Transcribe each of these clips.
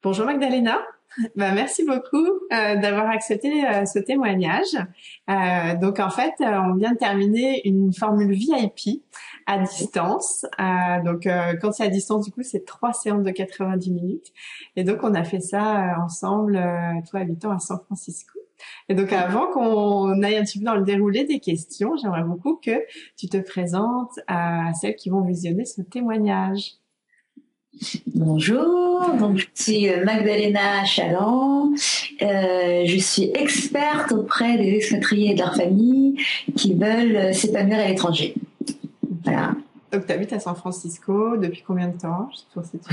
Bonjour Magdalena. Merci beaucoup d'avoir accepté ce témoignage. Donc en fait, on vient de terminer une formule VIP à distance. Quand c'est à distance, du coup, c'est 3 séances de 90 minutes. Et donc on a fait ça ensemble, toi habitant à San Francisco. Et donc avant qu'on aille un petit peu dans le déroulé des questions, j'aimerais beaucoup que tu te présentes à celles qui vont visionner ce témoignage. Bonjour, donc je suis Magdalena Chaland, je suis experte auprès des expatriés et de leurs familles qui veulent s'épanouir à l'étranger. Voilà. Donc tu habites à San Francisco depuis combien de temps?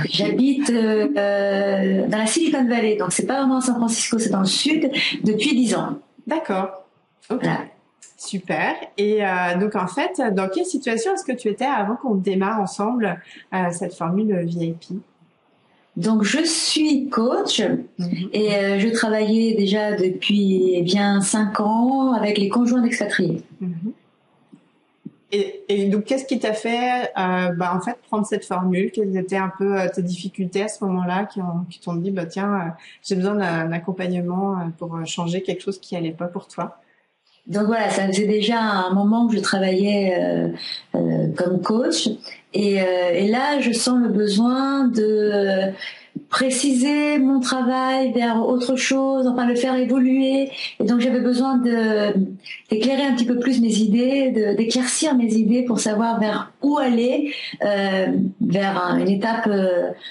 J'habite dans la Silicon Valley, donc c'est pas vraiment à San Francisco, c'est dans le sud, depuis 10 ans. D'accord, ok. Voilà. Super. Et donc en fait, dans quelle situation est-ce que tu étais avant qu'on démarre ensemble cette formule VIP? Donc je suis coach et je travaillais déjà depuis bien 5 ans avec les conjoints d'expatriés. Et donc qu'est-ce qui t'a fait en fait prendre cette formule? Quelles étaient un peu tes difficultés à ce moment-là qui t'ont dit tiens, j'ai besoin d'un accompagnement pour changer quelque chose qui allait pas pour toi? Donc voilà, ça faisait déjà un moment que je travaillais comme coach et là je sens le besoin de préciser mon travail vers autre chose, enfin le faire évoluer, et donc j'avais besoin d'éclairer un petit peu plus mes idées, d'éclaircir mes idées pour savoir vers où aller, vers une étape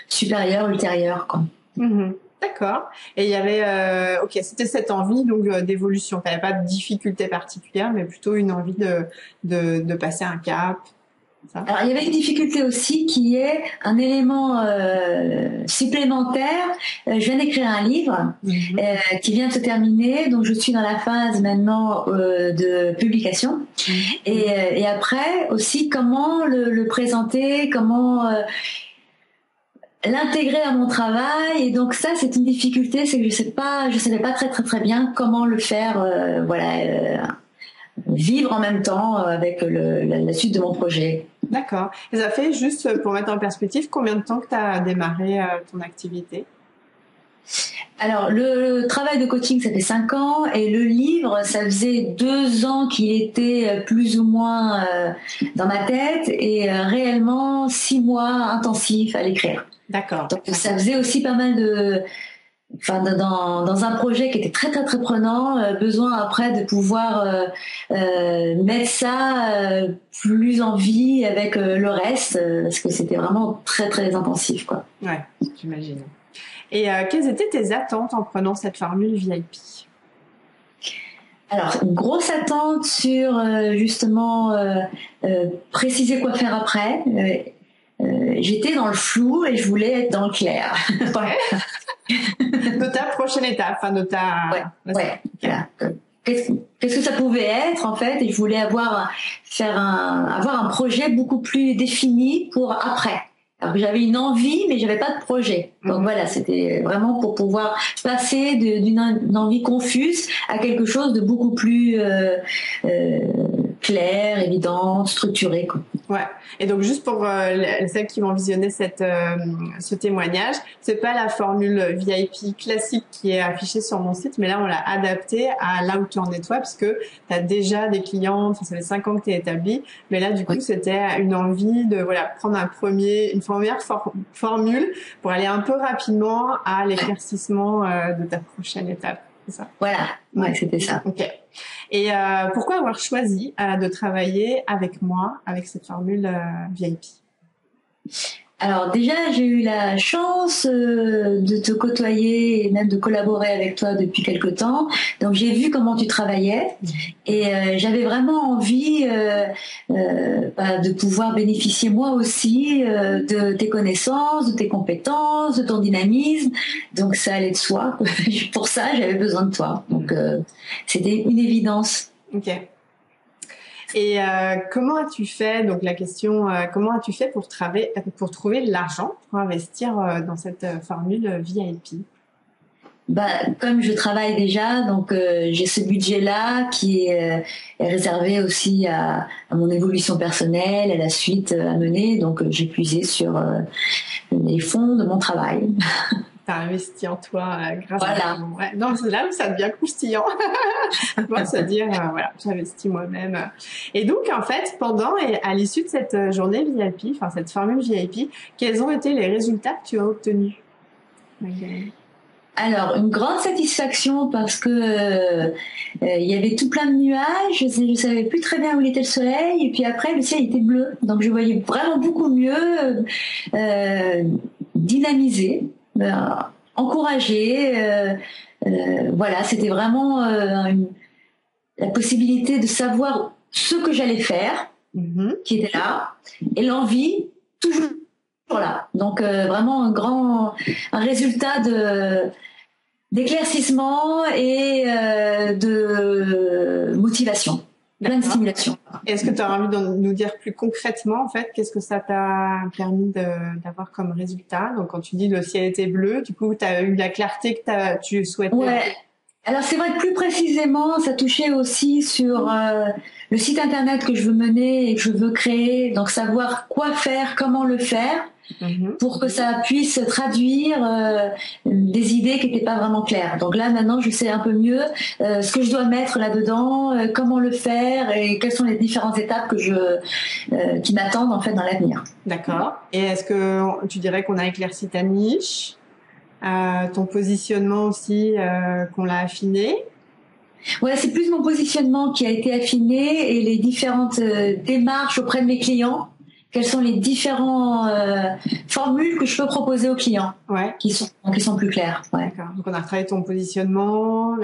supérieure, ultérieure, quoi. D'accord. Et il y avait, c'était cette envie donc d'évolution. Il n'y avait pas de difficulté particulière, mais plutôt une envie de passer un cap. Ça. Alors il y avait une difficulté aussi qui est un élément supplémentaire. Je viens d'écrire un livre qui vient de se terminer, donc je suis dans la phase maintenant de publication. Et après aussi comment le présenter, comment l'intégrer à mon travail, et donc ça c'est une difficulté, c'est que je savais pas très bien comment le faire, vivre en même temps avec la suite de mon projet. D'accord. Et ça fait, juste pour mettre en perspective, combien de temps que tu as démarré ton activité? Alors le travail de coaching ça fait 5 ans et le livre ça faisait 2 ans qu'il était plus ou moins dans ma tête et réellement 6 mois intensifs à l'écrire. D'accord. Donc ça faisait aussi pas mal dans un projet qui était très prenant, besoin après de pouvoir mettre ça plus en vie avec le reste, parce que c'était vraiment très intensif, quoi. Ouais, j'imagine. Et quelles étaient tes attentes en prenant cette formule VIP? Alors, une grosse attente sur justement préciser quoi faire après. J'étais dans le flou et je voulais être dans le clair. De ta prochaine étape, enfin de ta... Ouais. Voilà. Qu'est-ce que ça pouvait être en fait, et je voulais avoir un projet beaucoup plus défini pour après. Alors que j'avais une envie, mais j'avais pas de projet. Donc voilà, c'était vraiment pour pouvoir passer d'une envie confuse à quelque chose de beaucoup plus clair, évident, structuré, quoi. Ouais. Et donc juste pour celles qui vont visionner ce témoignage, c'est pas la formule VIP classique qui est affichée sur mon site, mais là on l'a adaptée à là où tu en es toi, parce que tu as déjà des clients, ça fait 5 ans que tu es établi, mais là du coup c'était une envie de prendre une première formule pour aller un peu rapidement à l'éclaircissement de ta prochaine étape. C'est ça? Voilà, ouais, c'était ça. Ok. Et pourquoi avoir choisi de travailler avec moi, avec cette formule VIP? Alors déjà, j'ai eu la chance de te côtoyer et même de collaborer avec toi depuis quelque temps. Donc j'ai vu comment tu travaillais et j'avais vraiment envie de pouvoir bénéficier moi aussi de tes connaissances, de tes compétences, de ton dynamisme. Donc ça allait de soi. Pour ça, j'avais besoin de toi. Donc c'était une évidence. Ok. Et comment as-tu fait, donc la question, comment as-tu fait pour trouver de l'argent pour investir dans cette formule VIP? Comme je travaille déjà, donc j'ai ce budget-là qui est réservé aussi à mon évolution personnelle, à la suite à mener. Donc j'ai puisé sur les fonds de mon travail. T'as investi en toi grâce Voilà. à... Ouais. Non, c'est là où ça devient croustillant. Moi, se dire, voilà, j'investis moi-même. Et donc, en fait, pendant et à l'issue de cette journée VIP, enfin cette formule VIP, quels ont été les résultats que tu as obtenus, Magdalene? Alors, une grande satisfaction parce que il y avait tout plein de nuages, je savais plus très bien où était le soleil, et puis après le ciel était bleu, donc je voyais vraiment beaucoup mieux, dynamisé, encouragé. Voilà, c'était vraiment la possibilité de savoir ce que j'allais faire, qui était là, et l'envie toujours là. Donc vraiment un résultat d'éclaircissement et de motivation, plein de stimulation. Est-ce que tu as envie de nous dire plus concrètement, en fait, qu'est-ce que ça t'a permis d'avoir comme résultat? Donc, quand tu dis le ciel était bleu, du coup, tu as eu la clarté que tu souhaitais. Ouais. Alors, c'est vrai que plus précisément, ça touchait aussi sur le site internet que je veux mener et que je veux créer. Donc, savoir quoi faire, comment le faire, pour que ça puisse traduire des idées qui n'étaient pas vraiment claires. Donc là, maintenant, je sais un peu mieux ce que je dois mettre là-dedans, comment le faire et quelles sont les différentes étapes qui m'attendent en fait dans l'avenir. D'accord. Et est-ce que tu dirais qu'on a éclairci ta niche, ton positionnement aussi, qu'on l'a affiné? Ouais, c'est plus mon positionnement qui a été affiné et les différentes démarches auprès de mes clients. Quelles sont les différentes formules que je peux proposer aux clients, qui sont plus claires. Ouais. D'accord. Donc on a retravaillé ton positionnement,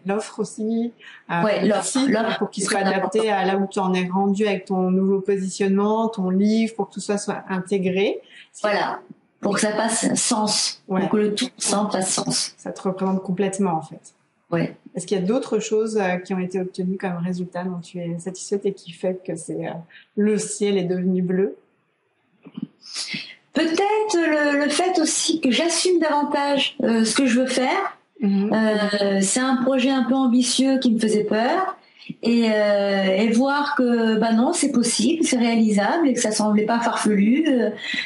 l'offre aussi, l'offre pour qu'il soit adapté à là où tu en es rendu avec ton nouveau positionnement, ton livre, pour que tout ça soit intégré. Voilà, pour que ça fasse sens, pour que le tout fasse sens. Ça te représente complètement en fait. Ouais. Est-ce qu'il y a d'autres choses qui ont été obtenues comme résultat dont tu es satisfaite et qui fait que le ciel est devenu bleu? Peut-être le fait aussi que j'assume davantage ce que je veux faire. C'est un projet un peu ambitieux qui me faisait peur. Et voir que non, c'est possible, c'est réalisable et que ça semblait pas farfelu,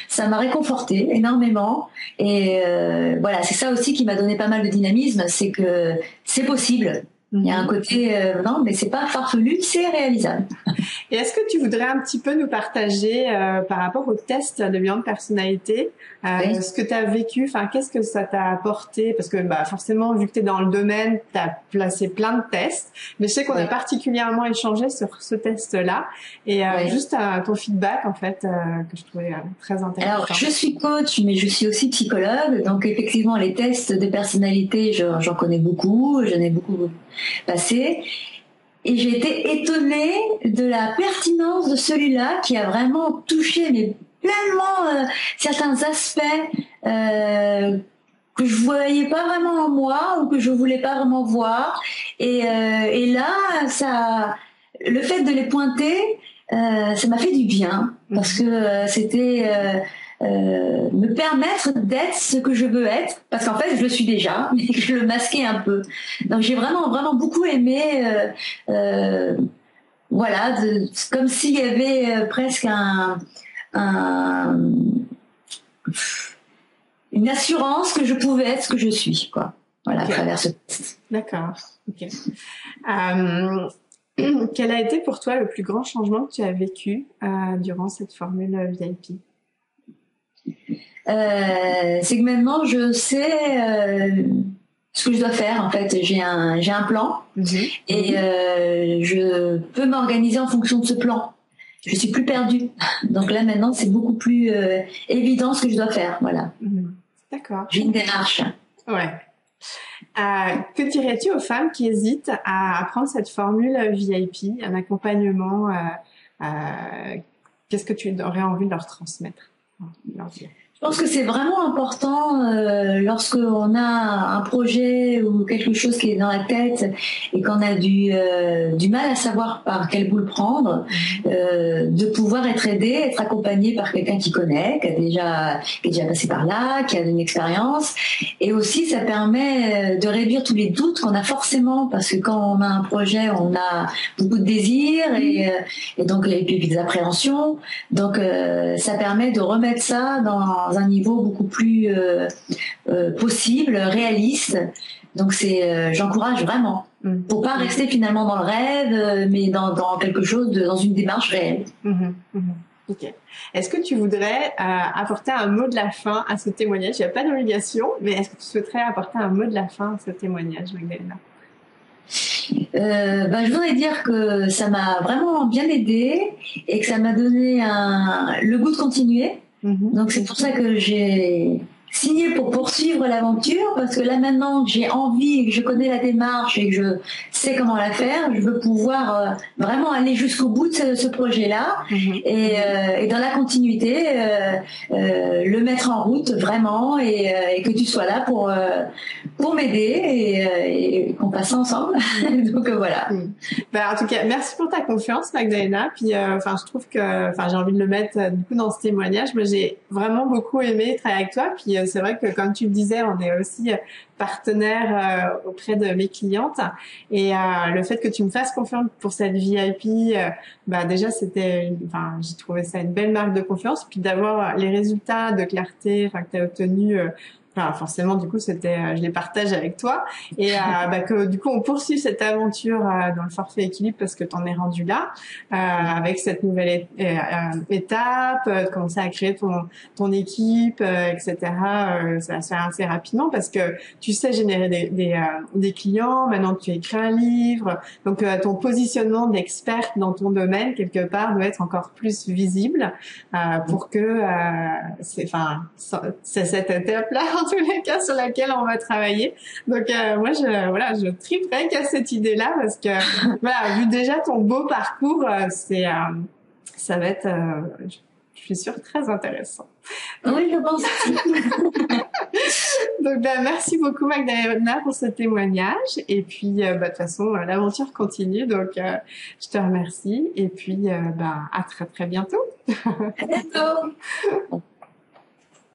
ça m'a réconforté énormément. Et voilà, c'est ça aussi qui m'a donné pas mal de dynamisme, c'est que c'est possible. Il y a un côté non, mais c'est pas farfelu, c'est réalisable. Et est-ce que tu voudrais un petit peu nous partager par rapport au test de bilan de personnalité, ce que tu as vécu, enfin qu'est-ce que ça t'a apporté, parce que forcément vu que tu es dans le domaine, tu as placé plein de tests, mais je sais qu'on a particulièrement échangé sur ce test-là et juste ton feedback en fait que je trouvais très intéressant. Alors je suis coach, mais je suis aussi psychologue, donc effectivement les tests de personnalité, j'en connais beaucoup, j'en ai beaucoup passé. Et j'ai été étonnée de la pertinence de celui-là qui a vraiment touché mais pleinement certains aspects que je voyais pas vraiment en moi ou que je voulais pas vraiment voir. Et là, le fait de les pointer, ça m'a fait du bien parce que c'était me permettre d'être ce que je veux être, parce qu'en fait je le suis déjà mais je le masquais un peu. Donc j'ai vraiment beaucoup aimé voilà, comme s'il y avait presque une assurance que je pouvais être ce que je suis, quoi. Voilà, à travers ce test. D'accord. Ok. Quel a été pour toi le plus grand changement que tu as vécu durant cette formule VIP? C'est que maintenant je sais ce que je dois faire. En fait, j'ai un plan et je peux m'organiser en fonction de ce plan. Je suis plus perdue. Donc là maintenant c'est beaucoup plus évident ce que je dois faire. Voilà. D'accord. J'ai une démarche. Ouais. Que dirais-tu aux femmes qui hésitent à apprendre cette formule VIP, un accompagnement qu'est-ce que tu aurais envie de leur transmettre, leur dire? Je pense que c'est vraiment important lorsqu'on a un projet ou quelque chose qui est dans la tête et qu'on a du mal à savoir par quel bout le prendre, de pouvoir être aidé, être accompagné par quelqu'un qui connaît, qui est déjà passé par là, qui a une expérience. Et aussi, ça permet de réduire tous les doutes qu'on a forcément, parce que quand on a un projet, on a beaucoup de désirs et donc et puis des appréhensions. Donc ça permet de remettre ça dans dans un niveau beaucoup plus possible, réaliste. Donc j'encourage vraiment. Pour pas rester finalement dans le rêve, mais dans quelque chose dans une démarche réelle. Ok. Est-ce que tu voudrais apporter un mot de la fin à ce témoignage? Il n'y a pas d'obligation, mais est-ce que tu souhaiterais apporter un mot de la fin à ce témoignage, Magdalena? Je voudrais dire que ça m'a vraiment bien aidé et que ça m'a donné le goût de continuer. Donc c'est pour ça que j'ai signé pour poursuivre l'aventure, parce que là maintenant que j'ai envie et que je connais la démarche et que je sais comment la faire, je veux pouvoir vraiment aller jusqu'au bout de ce projet-là et dans la continuité le mettre en route vraiment et que tu sois là pour m'aider et qu'on passe ensemble. Donc voilà. En tout cas, merci pour ta confiance, Magdalena. Puis je trouve que j'ai envie de le mettre du coup dans ce témoignage. Moi, j'ai vraiment beaucoup aimé travailler avec toi. Puis c'est vrai que comme tu le disais, on est aussi partenaire auprès de mes clientes. Et le fait que tu me fasses confiance pour cette VIP, déjà j'ai trouvé ça une belle marque de confiance. Puis d'avoir les résultats de clarté que tu as obtenus. Forcément, du coup, je les partage avec toi et que du coup, on poursuit cette aventure dans le forfait équilibre parce que t'en es rendu là avec cette nouvelle étape, de commencer à créer ton équipe, etc. Ça va se faire assez rapidement parce que tu sais générer des clients. Maintenant, tu écris un livre, donc ton positionnement d'experte dans ton domaine quelque part doit être encore plus visible pour que c'est cette étape-là en tous les cas sur laquelle on va travailler. Donc moi je triperais qu'à cette idée-là parce que vu déjà ton beau parcours, ça va être je suis sûre très intéressant. Oui, je pense aussi. Donc merci beaucoup Magdalena pour ce témoignage et puis de toute façon l'aventure continue, donc je te remercie et puis à très très bientôt. À bientôt.